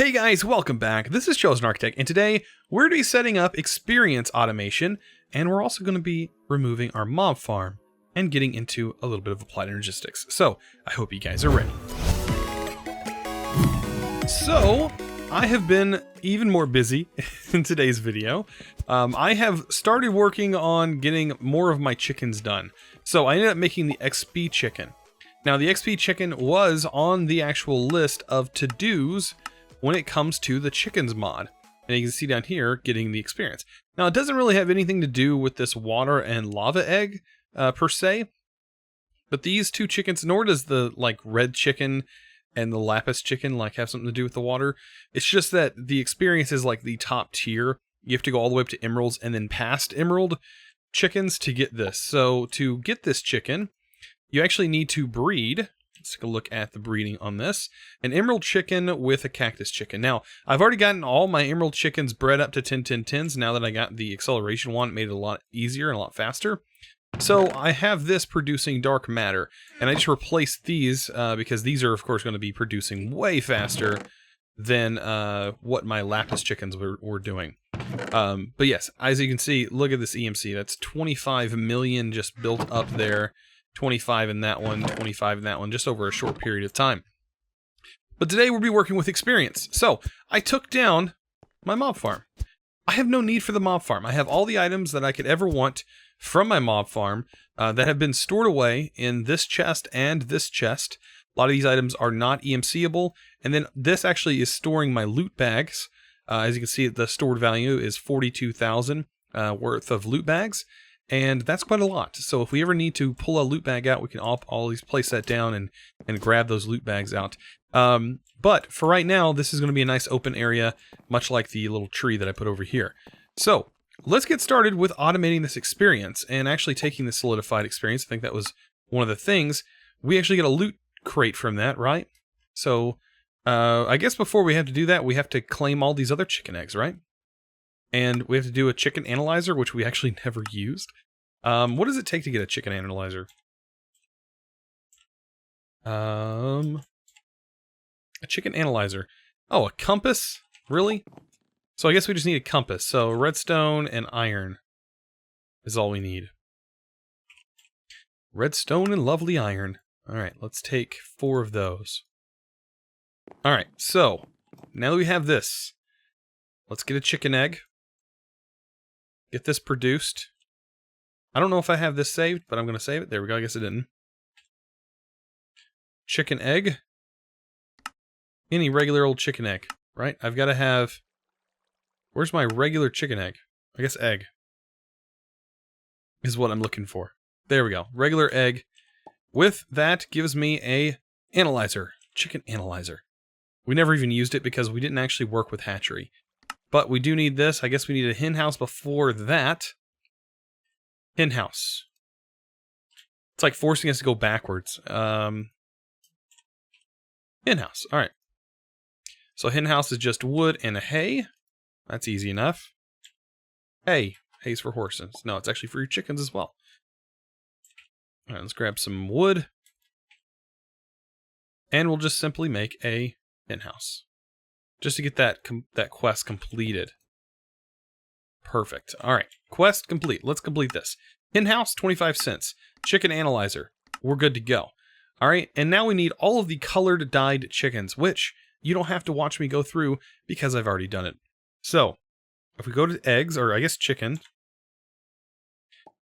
Hey guys, welcome back. This is Chosen Architect, and today we're going to be setting up experience automation, and we're also going to be removing our mob farm and getting into a little bit of applied energistics. So, I hope you guys are ready. So, I have been even more busy in today's video. I have started working on getting more of my chickens done. So, I ended up making the XP chicken. Now, the XP chicken was on the actual list of to-dos when it comes to the chickens mod. And you can see down here, getting the experience. Now, it doesn't really have anything to do with this water and lava egg, per se. But these two chickens, nor does the, red chicken and the lapis chicken, have something to do with the water. It's just that the experience is, the top tier. You have to go all the way up to emeralds and then past emerald chickens to get this. So, to get this chicken, you actually need to breed. Let's take a look at the breeding on this. An emerald chicken with a cactus chicken. Now, I've already gotten all my emerald chickens bred up to 10-10-10s. Now that I got the acceleration one, it made it a lot easier and a lot faster. So I have this producing dark matter, and I just replaced these because these are, of course, going to be producing way faster than what my lapis chickens were doing. But yes, as you can see, look at this EMC. That's 25 million just built up there. 25 in that one, 25 in that one, just over a short period of time. But today we'll be working with experience. So, I took down my mob farm. I have no need for the mob farm. I have all the items that I could ever want from my mob farm that have been stored away in this chest and this chest. A lot of these items are not EMCable, and then this actually is storing my loot bags. As you can see, the stored value is 42,000 worth of loot bags. And that's quite a lot. So if we ever need to pull a loot bag out, we can always place that down and grab those loot bags out. But for right now, this is going to be a nice open area, much like the little tree that I put over here. So let's get started with automating this experience and actually taking the solidified experience. I think that was one of the things. We actually get a loot crate from that, right? So I guess before we have to do that, we have to claim all these other chicken eggs, right? And we have to do a chicken analyzer, which we actually never used. What does it take to get a chicken analyzer? A chicken analyzer. Oh, a compass? Really? So I guess we just need a compass. So redstone and iron is all we need. Redstone and lovely iron. Alright, let's take 4 of those. Alright, so now that we have this, let's get a chicken egg. Get this produced. I don't know if I have this saved, but I'm going to save it. There we go. I guess it didn't. Chicken egg. Any regular old chicken egg, right? I've got to have... Where's my regular chicken egg? I guess egg is what I'm looking for. There we go. Regular egg. With that gives me a analyzer. Chicken analyzer. We never even used it because we didn't actually work with hatchery. But we do need this. I guess we need a hen house before that. Hen house. It's like forcing us to go backwards. Hen house. Alright. So hen house is just wood and a hay. That's easy enough. Hay. Hay's for horses. No, it's actually for your chickens as well. Alright, let's grab some wood. And we'll just simply make a hen house. Just to get that quest completed. Perfect. Alright. Quest complete. Let's complete this. Hen house, 25 cents. Chicken analyzer. We're good to go. Alright. And now we need all of the colored dyed chickens, which you don't have to watch me go through because I've already done it. So, if we go to eggs, or I guess chicken,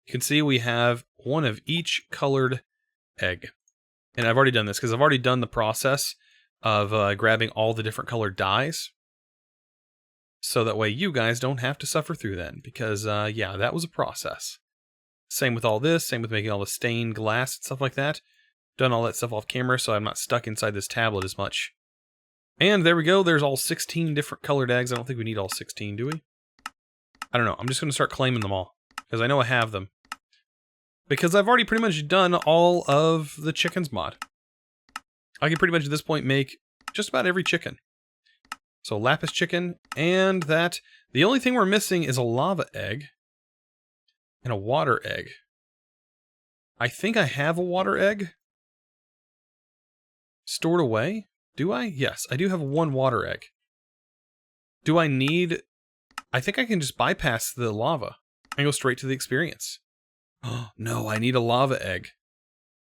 you can see we have one of each colored egg. And I've already done this because I've already done the process of grabbing all the different colored dyes. So that way you guys don't have to suffer through that. Because, yeah, that was a process. Same with all this. Same with making all the stained glass and stuff like that. Done all that stuff off camera so I'm not stuck inside this tablet as much. And there we go. There's all 16 different colored eggs. I don't think we need all 16, do we? I don't know. I'm just going to start claiming them all. Because I know I have them. Because I've already pretty much done all of the chickens mod. I can pretty much at this point make just about every chicken. So lapis chicken, and that. The only thing we're missing is a lava egg. And a water egg. I think I have a water egg. Stored away. Do I? Yes, I do have one water egg. Do I need... I think I can just bypass the lava and go straight to the experience. Oh, no, I need a lava egg.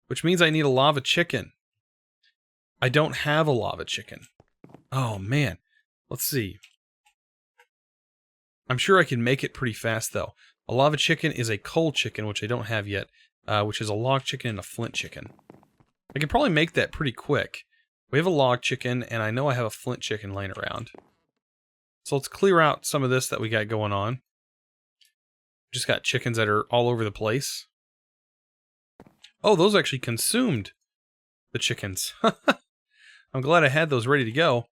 Which means I need a lava chicken. I don't have a lava chicken. Oh, man. Let's see. I'm sure I can make it pretty fast, though. A lava chicken is a coal chicken, which I don't have yet, which is a log chicken and a flint chicken. I can probably make that pretty quick. We have a log chicken, and I know I have a flint chicken laying around. So let's clear out some of this that we got going on. Just got chickens that are all over the place. Oh, those actually consumed the chickens. I'm glad I had those ready to go.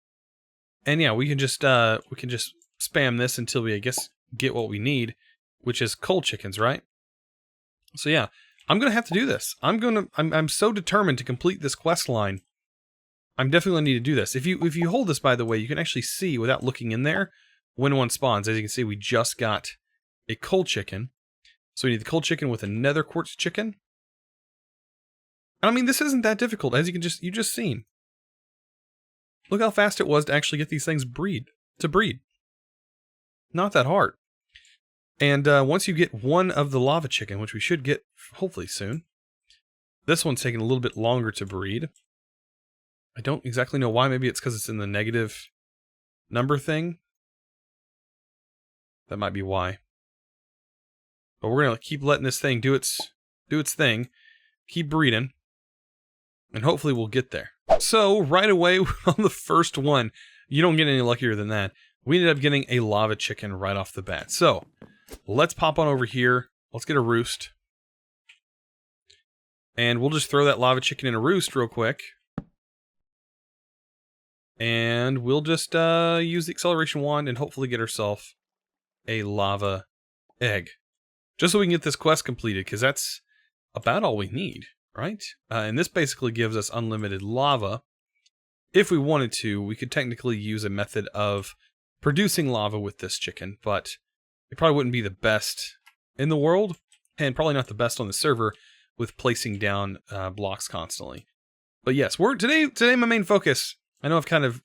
And yeah, we can just spam this until we, I guess, get what we need, which is coal chickens, right? So yeah, I'm gonna have to do this. I'm so determined to complete this quest line. I'm definitely gonna need to do this. If you hold this, by the way, you can actually see without looking in there when one spawns. As you can see, we just got a coal chicken. So we need the coal chicken with another quartz chicken. And I mean, this isn't that difficult, as you just seen. Look how fast it was to actually get these things breed. Not that hard. And once you get one of the lava chicken, which we should get hopefully soon, this one's taking a little bit longer to breed. I don't exactly know why. Maybe it's because it's in the negative number thing. That might be why. But we're gonna keep letting this thing do its thing, keep breeding, and hopefully we'll get there. So right away on the first one, you don't get any luckier than that. We ended up getting a lava chicken right off the bat. So let's pop on over here. Let's get a roost. And we'll just throw that lava chicken in a roost real quick. And we'll just use the acceleration wand and hopefully get ourselves a lava egg. Just so we can get this quest completed, because that's about all we need, right? And this basically gives us unlimited lava. If we wanted to, we could technically use a method of producing lava with this chicken, but it probably wouldn't be the best in the world, and probably not the best on the server with placing down blocks constantly. But yes, today my main focus, I know I've kind of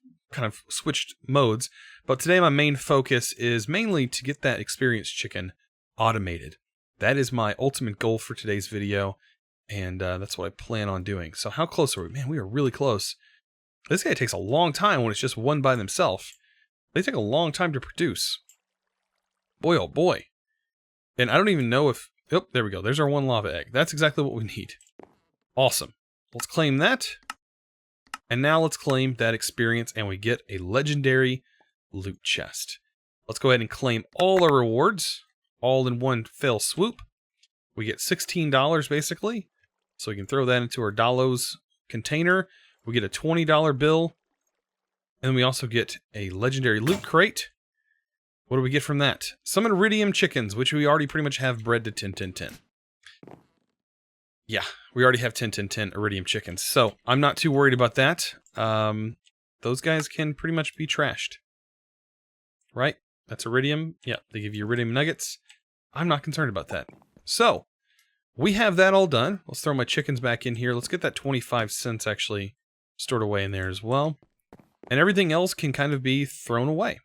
switched modes, but today my main focus is mainly to get that experienced chicken automated. That is my ultimate goal for today's video, and that's what I plan on doing. So how close are we? Man, we are really close. This guy takes a long time when it's just one by themselves. They take a long time to produce. Boy, oh boy. And I don't even know if... Oh, there we go. There's our one lava egg. That's exactly what we need. Awesome. Let's claim that. And now let's claim that experience, and we get a legendary loot chest. Let's go ahead and claim all our rewards, all in one fell swoop. We get $16 basically, so we can throw that into our Dalos container. We get a $20 bill, and we also get a legendary loot crate. What do we get from that? Some iridium chickens, which we already pretty much have bred to 10-10-10. Yeah, we already have 10-10-10 iridium chickens, so I'm not too worried about that. Those guys can pretty much be trashed. Right? That's iridium. Yeah, they give you iridium nuggets. I'm not concerned about that. So, we have that all done. Let's throw my chickens back in here. Let's get that 25 cents actually stored away in there as well. And everything else can kind of be thrown away.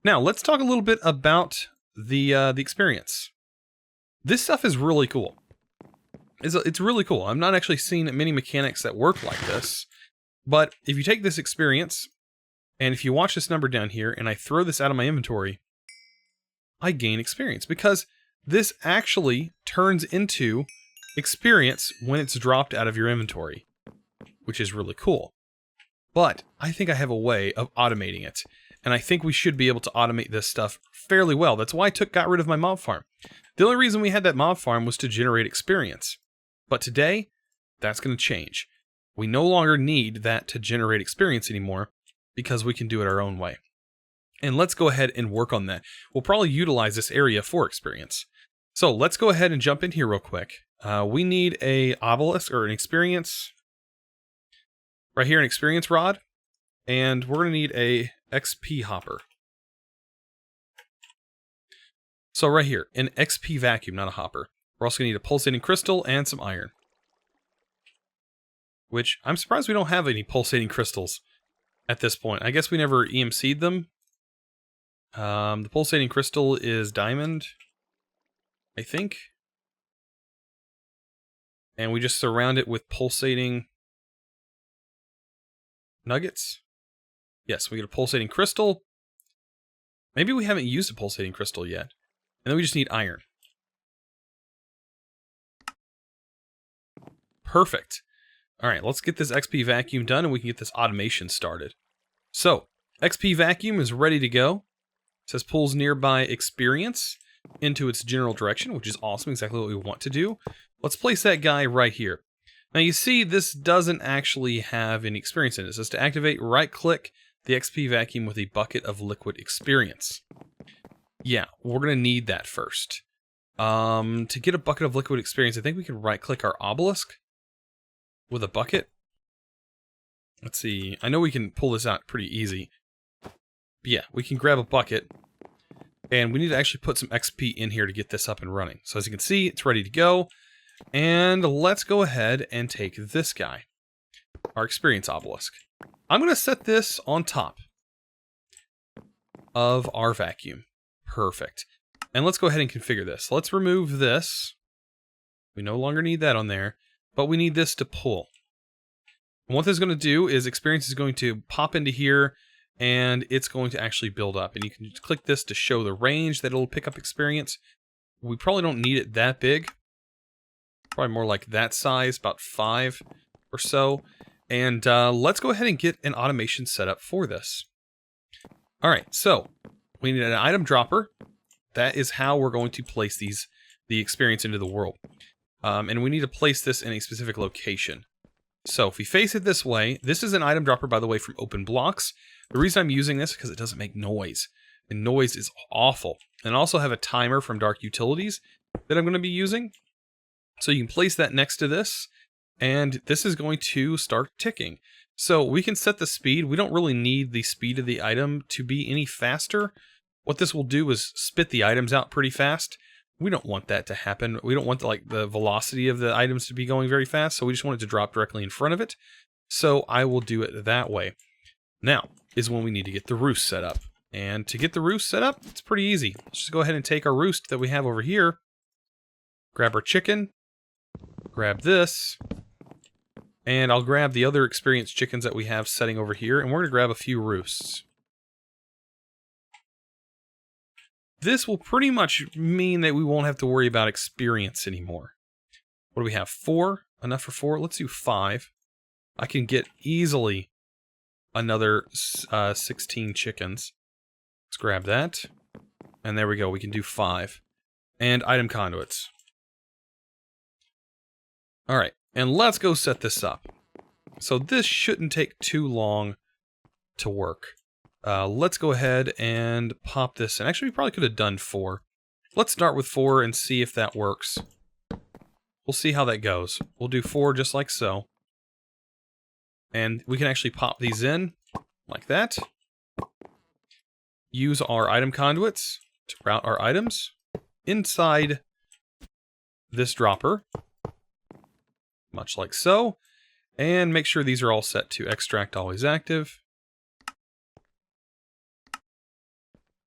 Now, let's talk a little bit about the experience. This stuff is really cool. It's really cool. I'm not actually seeing many mechanics that work like this. But if you take this experience, and if you watch this number down here, and I throw this out of my inventory, I gain experience. Because this actually turns into experience when it's dropped out of your inventory, which is really cool. But I think I have a way of automating it. And I think we should be able to automate this stuff fairly well. That's why I got rid of my mob farm. The only reason we had that mob farm was to generate experience. But today, that's going to change. We no longer need that to generate experience anymore because we can do it our own way. And let's go ahead and work on that. We'll probably utilize this area for experience. So let's go ahead and jump in here real quick. We need a obelisk or an experience. Right here, an experience rod. And we're going to need a XP hopper. So right here, an XP vacuum, not a hopper. We're also going to need a pulsating crystal and some iron. Which, I'm surprised we don't have any pulsating crystals at this point. I guess we never EMC'd them. The pulsating crystal is diamond, I think. And we just surround it with pulsating nuggets. Yes, we get a pulsating crystal. Maybe we haven't used a pulsating crystal yet. And then we just need iron. Perfect. Alright, let's get this XP vacuum done and we can get this automation started. So, XP vacuum is ready to go. It says pulls nearby experience into its general direction, which is awesome, exactly what we want to do. Let's place that guy right here. Now you see this doesn't actually have any experience in it. It says to activate, right-click the XP vacuum with a bucket of liquid experience. Yeah, we're going to need that first. To get a bucket of liquid experience, I think we can right-click our obelisk with a bucket. Let's see. I know we can pull this out pretty easy. But yeah, we can grab a bucket. And we need to actually put some XP in here to get this up and running. So as you can see, it's ready to go. And let's go ahead and take this guy, our experience obelisk. I'm going to set this on top of our vacuum. Perfect. And let's go ahead and configure this. Let's remove this. We no longer need that on there, but we need this to pull. And what this is going to do is experience is going to pop into here, and it's going to actually build up. And you can just click this to show the range that it'll pick up experience. We probably don't need it that big. Probably more like that size, about 5 or so. And let's go ahead and get an automation set up for this. Alright, so we need an item dropper. That is how we're going to place the experience into the world. And we need to place this in a specific location. So if we face it this way, this is an item dropper, by the way, from Open Blocks. The reason I'm using this is because it doesn't make noise. And noise is awful. And I also have a timer from Dark Utilities that I'm going to be using. So you can place that next to this, and this is going to start ticking. So we can set the speed. We don't really need the speed of the item to be any faster. What this will do is spit the items out pretty fast. We don't want that to happen. We don't want the velocity of the items to be going very fast, so we just want it to drop directly in front of it. So I will do it that way. Now is when we need to get the roost set up. And to get the roost set up, it's pretty easy. Let's just go ahead and take our roost that we have over here, grab our chicken, grab this, and I'll grab the other experienced chickens that we have setting over here, and we're going to grab a few roosts. This will pretty much mean that we won't have to worry about experience anymore. What do we have? 4? Enough for 4? Let's do 5. I can get easily another 16 chickens. Let's grab that. And there we go. We can do 5. And item conduits. Alright, and let's go set this up. So this shouldn't take too long to work. Let's go ahead and pop this in. Actually, we probably could have done 4. Let's start with 4 and see if that works. We'll see how that goes. We'll do 4 just like so. And we can actually pop these in like that. Use our item conduits to route our items inside this dropper. Much like so. And make sure these are all set to extract always active.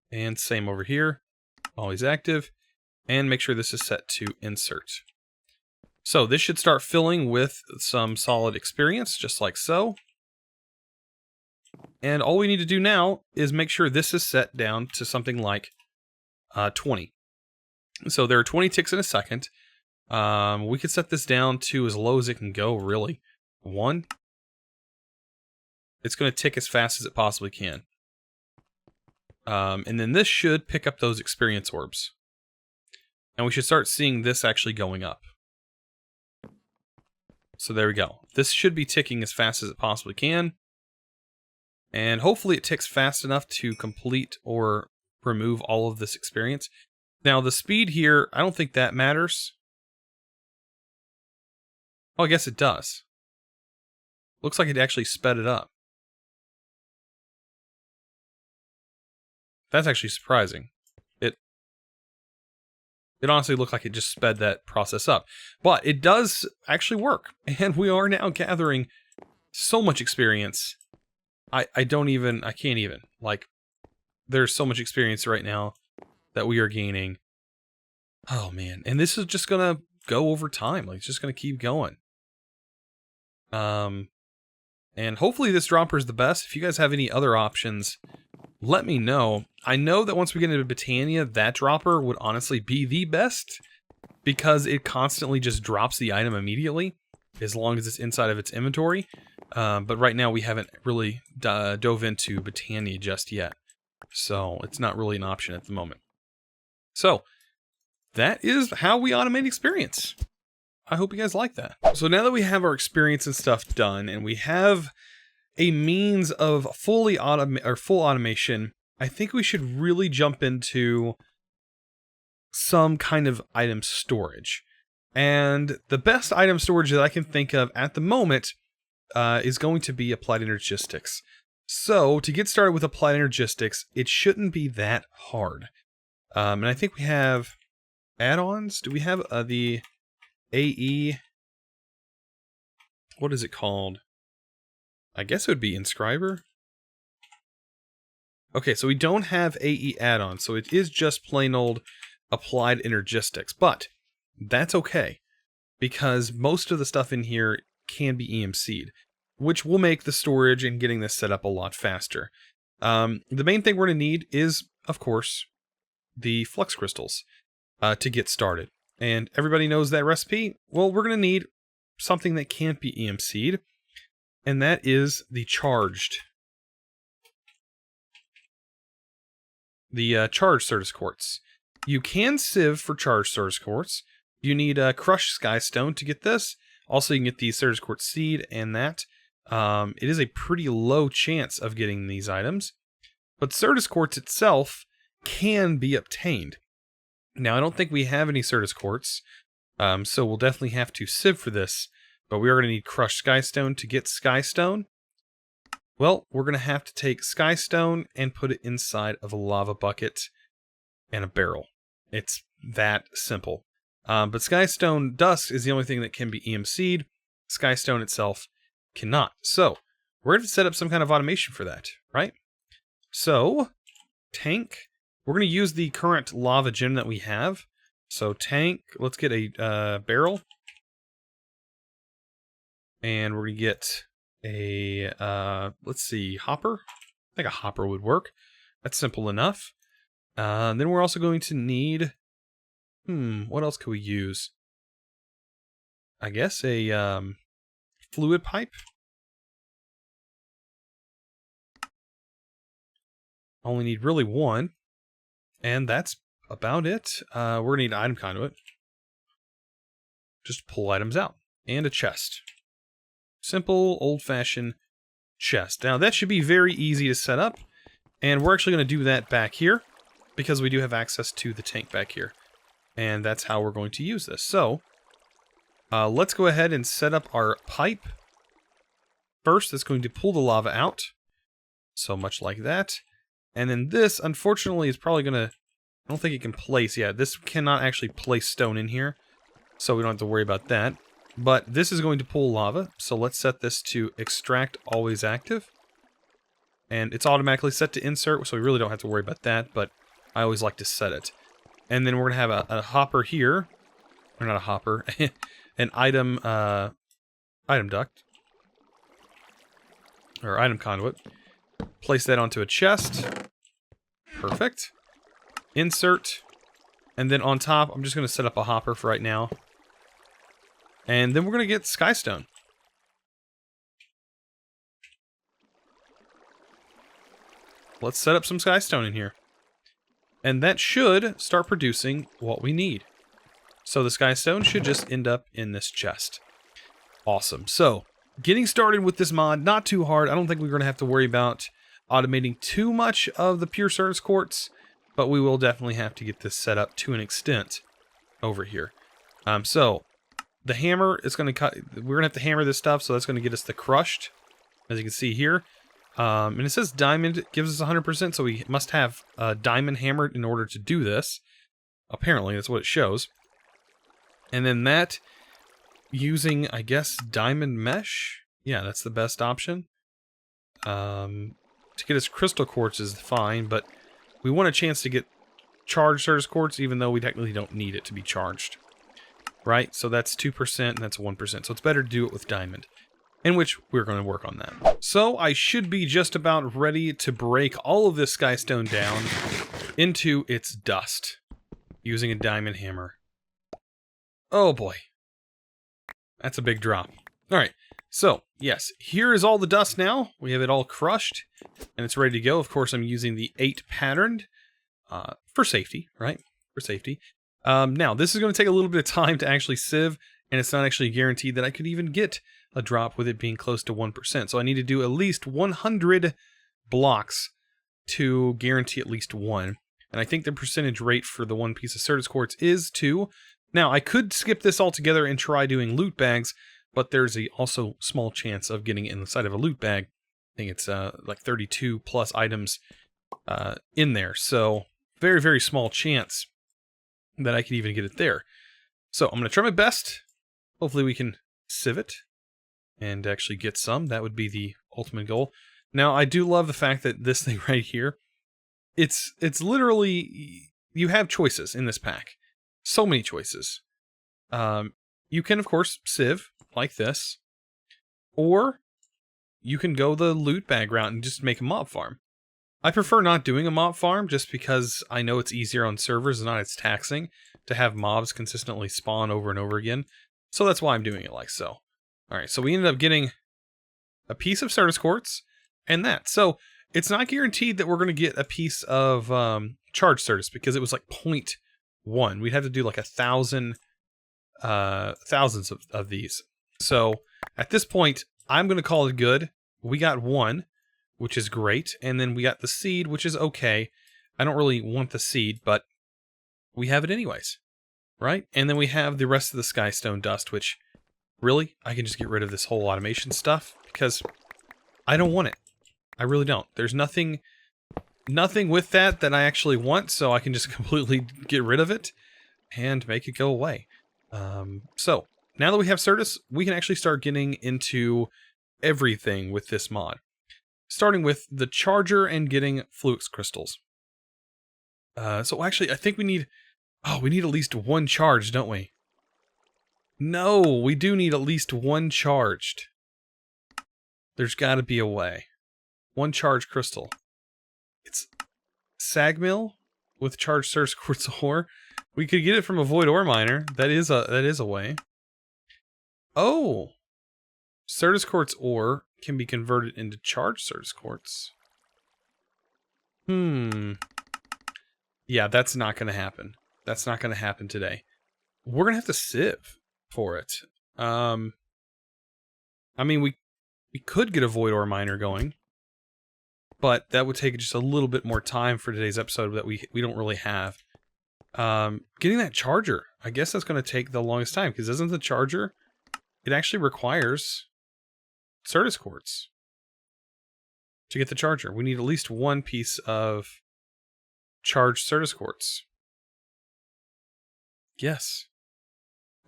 And same over here, always active. And make sure this is set to insert. So this should start filling with some solid experience, just like so. And all we need to do now is make sure this is set down to something like 20. So there are 20 ticks in a second. We could set this down to as low as it can go, really. 1. It's going to tick as fast as it possibly can. And then this should pick up those experience orbs. And we should start seeing this actually going up. So there we go. This should be ticking as fast as it possibly can. And hopefully it ticks fast enough to complete or remove all of this experience. Now the speed here, I don't think that matters. Oh, I guess it does. Looks like it actually sped it up. That's actually surprising. It honestly looked like it just sped that process up. But it does actually work. And we are now gathering so much experience. I can't even. Like, there's so much experience right now that we are gaining. Oh man, and this is just gonna go over time. Like, it's just gonna keep going. And hopefully this dropper is the best. If you guys have any other options, let me know. I know that once we get into Britannia, that dropper would honestly be the best, because it constantly just drops the item immediately, as long as it's inside of its inventory. But right now we haven't really dove into Britannia just yet, so it's not really an option at the moment. So that is how we automate experience. I hope you guys like that. So now that we have our experience and stuff done, and we have a means of full automation, I think we should really jump into some kind of item storage. And the best item storage that I can think of at the moment is going to be Applied Energistics. So to get started with Applied Energistics, it shouldn't be that hard. And I think we have add-ons. Do we have the AE? What is it called? I guess it would be Inscriber. Okay, so we don't have AE add-on, so it is just plain old Applied Energistics, but that's okay, because most of the stuff in here can be EMC'd, which will make the storage and getting this set up a lot faster. The main thing we're going to need is, of course, the flux crystals to get started. And everybody knows that recipe. Well, we're going to need something that can't be EMC'd, and that is the charged Certus quartz. You can sieve for charged Certus quartz. You need a crushed skystone to get this. Also, you can get the Certus quartz seed and that. It is a pretty low chance of getting these items, but Certus quartz itself can be obtained. Now, I don't think we have any Certus quartz, so we'll definitely have to sieve for this, but we are going to need crushed skystone to get skystone. Well, we're going to have to take skystone and put it inside of a lava bucket and a barrel. It's that simple. But skystone dust is the only thing that can be EMC'd. Skystone itself cannot. So we're going to set up some kind of automation for that, right? So tank, we're going to use the current lava gem that we have. So tank, let's get a barrel. And we're going to get a, let's see, hopper. I think a hopper would work. That's simple enough. Then we're also going to need, what else could we use? I guess a fluid pipe. Only need really one. And that's about it. We're going to need an item conduit. Just pull items out. And a chest. Simple, old-fashioned chest. Now, that should be very easy to set up. And we're actually going to do that back here, because we do have access to the tank back here. And that's how we're going to use this. So, let's go ahead and set up our pipe. First, that's going to pull the lava out. So much like that. And then this, unfortunately, is probably going to... I don't think it can place... Yeah, this cannot actually place stone in here. So we don't have to worry about that. But this is going to pull lava. So let's set this to extract always active. And it's automatically set to insert, so we really don't have to worry about that. But I always like to set it. And then we're going to have a hopper here. Or not a hopper. An item duct. Or item conduit. Place that onto a chest. Perfect. Insert. And then on top, I'm just going to set up a hopper for right now. And then we're going to get skystone. Let's set up some skystone in here. And that should start producing what we need. So the skystone should just end up in this chest. Awesome. So, getting started with this mod, not too hard. I don't think we're going to have to worry about automating too much of the pure Certus quartz, but we will definitely have to get this set up to an extent over here. So, the hammer is going to cut... We're going to have to hammer this stuff, so that's going to get us the crushed, as you can see here. And it says diamond gives us 100%, so we must have a diamond hammered in order to do this. Apparently, that's what it shows. And then that, using, I guess, diamond mesh? Yeah, that's the best option. To get us crystal quartz is fine, but we want a chance to get charged Certus quartz, even though we technically don't need it to be charged. Right? So that's 2% and that's 1%. So it's better to do it with diamond, in which we're going to work on that. So I should be just about ready to break all of this skystone down into its dust using a diamond hammer. Oh boy. That's a big drop. Alright, so yes, here is all the dust now. We have it all crushed and it's ready to go. Of course, I'm using the 8 patterned for safety, right? For safety. Now, this is going to take a little bit of time to actually sieve, and it's not actually guaranteed that I could even get a drop with it being close to 1%. So I need to do at least 100 blocks to guarantee at least one. And I think the percentage rate for the one piece of Certus quartz is 2. Now, I could skip this altogether and try doing loot bags, but there's a also small chance of getting it inside of a loot bag. I think it's like 32 plus items in there. So very, very small chance that I could even get it there. So I'm going to try my best. Hopefully we can sieve it and actually get some. That would be the ultimate goal. Now, I do love the fact that this thing right here, it's literally, you have choices in this pack. So many choices. You can, of course, sieve like this, or you can go the loot bag route and just make a mob farm. I prefer not doing a mob farm just because I know it's easier on servers and not it's taxing to have mobs consistently spawn over and over again. So that's why I'm doing it like so. Alright, so we ended up getting a piece of Certus quartz and that. So it's not guaranteed that we're going to get a piece of charged Certus because it was like 0.1. We'd have to do like 1,000 thousands of these. So at this point, I'm going to call it good. We got 1. Which is great, and then we got the seed, which is okay. I don't really want the seed, but we have it anyways, right? And then we have the rest of the skystone dust, which, really, I can just get rid of this whole automation stuff, because I don't want it. I really don't. There's nothing with that I actually want, so I can just completely get rid of it and make it go away. So, now that we have Certus, we can actually start getting into everything with this mod. Starting with the charger and getting flux crystals. So actually, I think we need... Oh, we need at least 1 charged, don't we? No, we do need at least 1 charged. There's got to be a way. 1 charged crystal. It's Sagmill with charged Certus quartz ore. We could get it from a void ore miner. That is a way. Oh! Certus quartz ore can be converted into charged Certus quartz. Yeah, that's not going to happen. That's not going to happen today. We're going to have to sieve for it. I mean, we could get a void ore miner going, but that would take just a little bit more time for today's episode that we don't really have. Getting that charger, I guess that's going to take the longest time, because isn't the charger, it actually requires Certus quartz to get the charger. We need at least 1 piece of charged Certus quartz. Yes.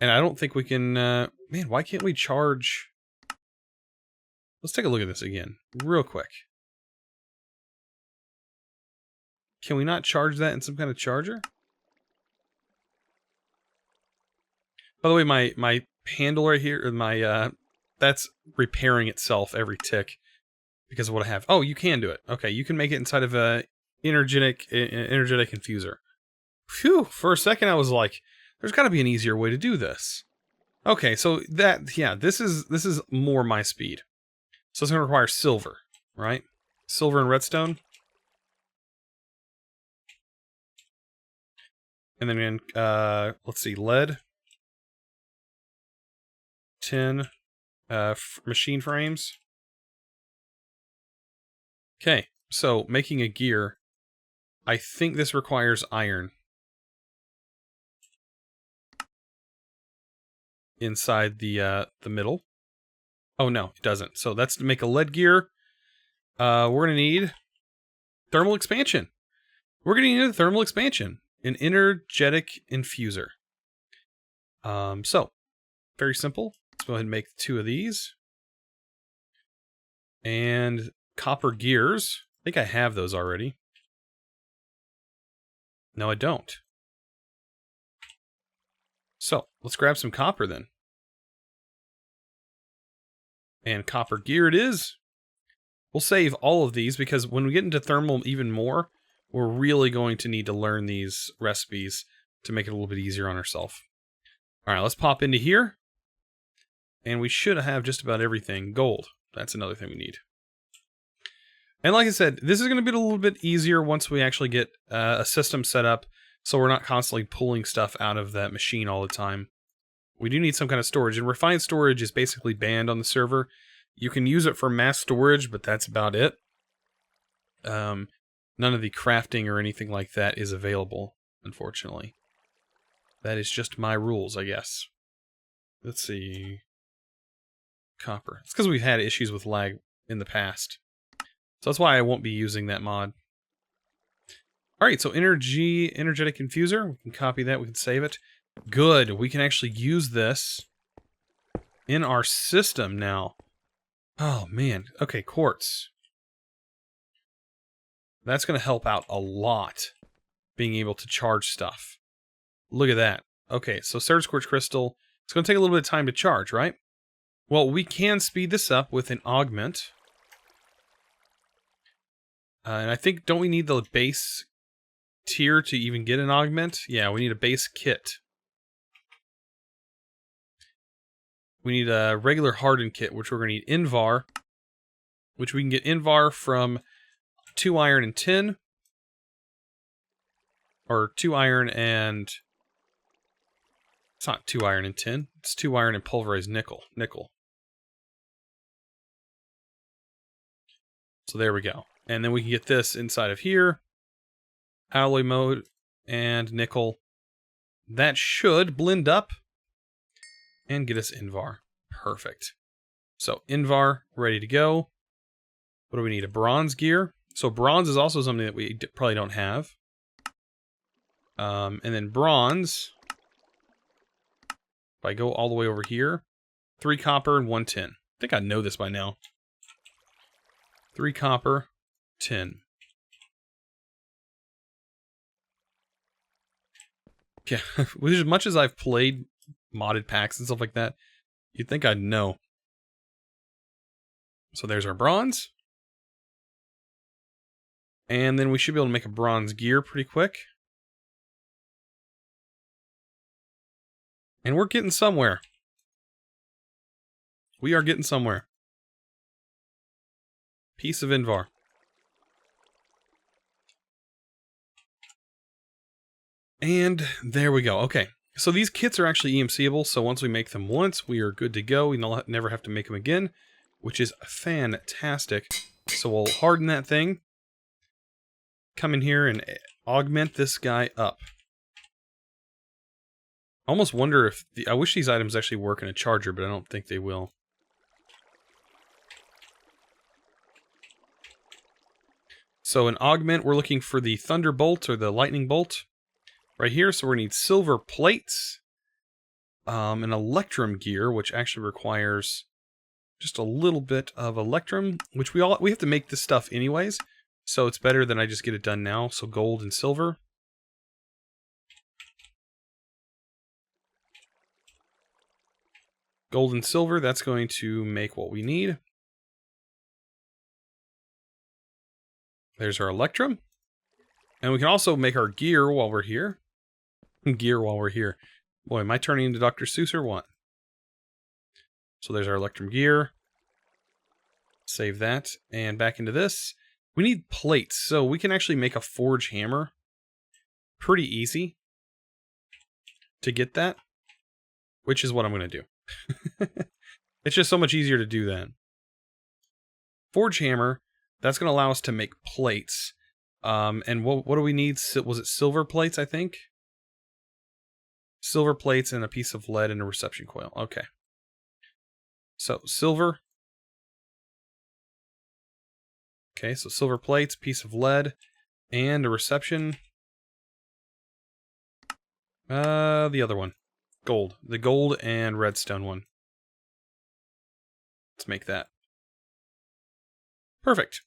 And I don't think we can... man, why can't we charge... Let's take a look at this again, real quick. Can we not charge that in some kind of charger? By the way, my handle right here, my... that's repairing itself every tick because of what I have. Oh, you can do it. Okay, you can make it inside of a energetic infuser. Phew, for a second I was like, there's got to be an easier way to do this. Okay, so that, yeah, this is more my speed. So it's going to require silver, right? Silver and redstone. And then, let's see, lead. Tin. Machine frames. Okay, so making a gear, I think this requires iron inside the middle. Oh no, it doesn't. So that's to make a lead gear. We're gonna need thermal expansion. We're gonna need a thermal expansion, an energetic infuser. So very simple. Let's go ahead and make 2 of these. And copper gears. I think I have those already. No, I don't. So, let's grab some copper then. And copper gear it is. We'll save all of these because when we get into thermal even more, we're really going to need to learn these recipes to make it a little bit easier on ourselves. Alright, let's pop into here. And we should have just about everything. Gold. That's another thing we need. And like I said, this is going to be a little bit easier once we actually get a system set up, so we're not constantly pulling stuff out of that machine all the time. We do need some kind of storage, and refined storage is basically banned on the server. You can use it for mass storage, but that's about it. None of the crafting or anything like that is available, unfortunately. That is just my rules, I guess. Let's see. Copper. It's because we've had issues with lag in the past. So that's why I won't be using that mod. Alright, so energetic infuser. We can copy that, we can save it. Good, we can actually use this in our system now. Oh man, okay, quartz. That's going to help out a lot, being able to charge stuff. Look at that. Okay, so Surge Quartz Crystal, it's going to take a little bit of time to charge, right? Well, we can speed this up with an augment. And I think, don't we need the base tier to even get an augment? Yeah, we need a base kit. We need a regular hardened kit, which we're going to need Invar, which we can get Invar from 2 iron and tin. Or 2 iron and... It's not 2 iron and tin. It's 2 iron and pulverized nickel. So there we go. And then we can get this inside of here. Alloy mode and nickel. That should blend up and get us Invar. Perfect. So Invar, ready to go. What do we need? A bronze gear. So bronze is also something that we probably don't have. And then bronze, if I go all the way over here, 3 copper and 1 tin. I think I know this by now. 3 copper, 10. Yeah, as much as I've played modded packs and stuff like that, you'd think I'd know. So there's our bronze. And then we should be able to make a bronze gear pretty quick. And we're getting somewhere. We are getting somewhere. Piece of Invar. And there we go. Okay. So these kits are actually EMCable, so once we make them once, we are good to go. We never have to make them again, which is fantastic. So we'll harden that thing. Come in here and augment this guy up. I almost wonder if... I wish these items actually work in a charger, but I don't think they will. So in augment, we're looking for the thunderbolt or the lightning bolt. Right here, so we need silver plates, an electrum gear, which actually requires just a little bit of electrum, which we have to make this stuff anyways, so it's better than I just get it done now. So gold and silver. Gold and silver, that's going to make what we need. There's our electrum. And we can also make our gear while we're here. Boy, am I turning into Dr. Seuss or what? So there's our electrum gear. Save that. And back into this. We need plates. So we can actually make a forge hammer. Pretty easy to get that. Which is what I'm going to do. It's just so much easier to do that. Forge hammer. That's going to allow us to make plates. And what do we need? Was it silver plates, I think? Silver plates and a piece of lead and a reception coil. Okay. So, silver. Okay, so silver plates, piece of lead, and a reception. The other one. Gold. The gold and redstone one. Let's make that. Perfect.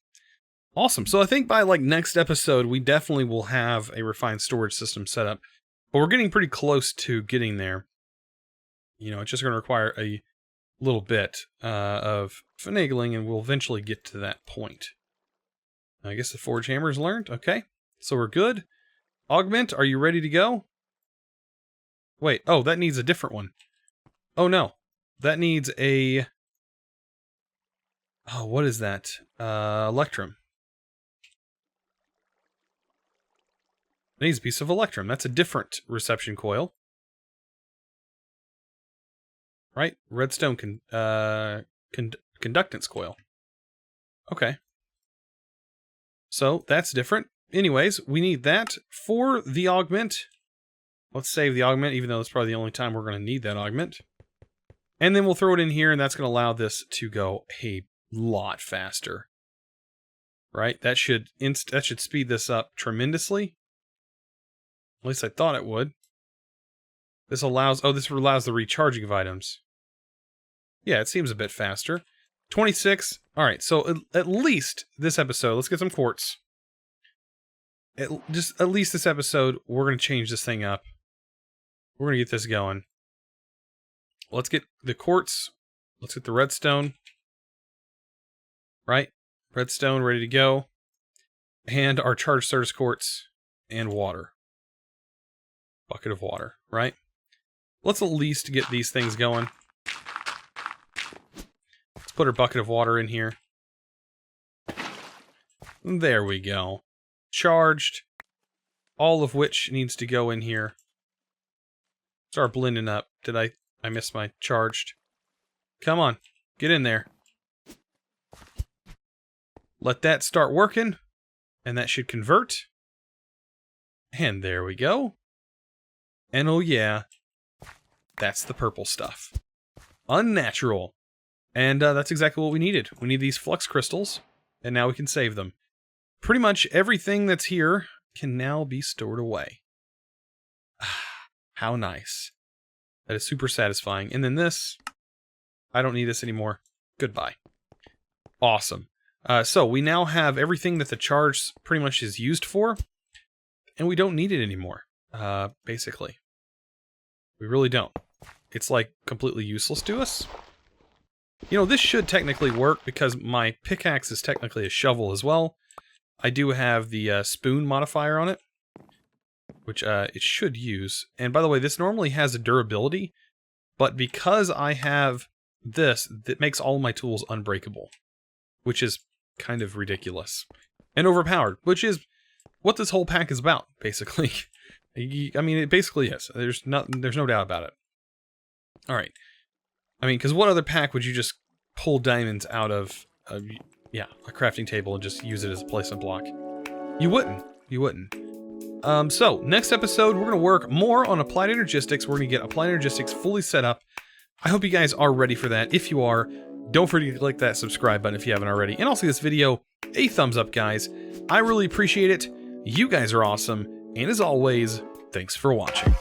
Awesome. So I think by like next episode, we definitely will have a refined storage system set up. But we're getting pretty close to getting there. You know, it's just going to require a little bit of finagling, and we'll eventually get to that point. I guess the forge hammer is learned. Okay, so we're good. Augment, are you ready to go? Wait, oh, that needs a different one. Oh no, that needs a... Oh, what is that? Electrum. It needs a piece of electrum. That's a different reception coil. Right? Redstone conductance coil. Okay. So, that's different. Anyways, we need that for the augment. Let's save the augment, even though it's probably the only time we're going to need that augment. And then we'll throw it in here, and that's going to allow this to go a lot faster. Right? That should speed this up tremendously. At least I thought it would. This allows the recharging of items. Yeah, it seems a bit faster. 26. All right, so at least this episode, let's get some quartz. At least this episode, we're going to change this thing up. We're going to get this going. Let's get the quartz. Let's get the redstone. Right? Redstone ready to go. And our charged Certus quartz and water. Bucket of water, right? Let's at least get these things going. Let's put our bucket of water in here. There we go. Charged. All of which needs to go in here. Start blending up. Did I miss my charged? Come on. Get in there. Let that start working. And that should convert. And there we go. And oh yeah, that's the purple stuff. Unnatural. And that's exactly what we needed. We need these flux crystals, and now we can save them. Pretty much everything that's here can now be stored away. How nice. That is super satisfying. And then this, I don't need this anymore. Goodbye. Awesome. So we now have everything that the charge pretty much is used for, and we don't need it anymore. Basically. We really don't. It's like completely useless to us. You know, this should technically work because my pickaxe is technically a shovel as well. I do have the spoon modifier on it, which it should use. And by the way, this normally has a durability, but because I have this, that makes all my tools unbreakable, which is kind of ridiculous and overpowered, which is what this whole pack is about, basically. I mean, it basically is. There's no doubt about it. All right. I mean, because what other pack would you just pull diamonds out of, a crafting table and just use it as a placement block? You wouldn't. You wouldn't. So, next episode, we're going to work more on Applied Energistics. We're going to get Applied Energistics fully set up. I hope you guys are ready for that. If you are, don't forget to click that subscribe button if you haven't already. And also this video, a thumbs up, guys. I really appreciate it. You guys are awesome. And as always, thanks for watching.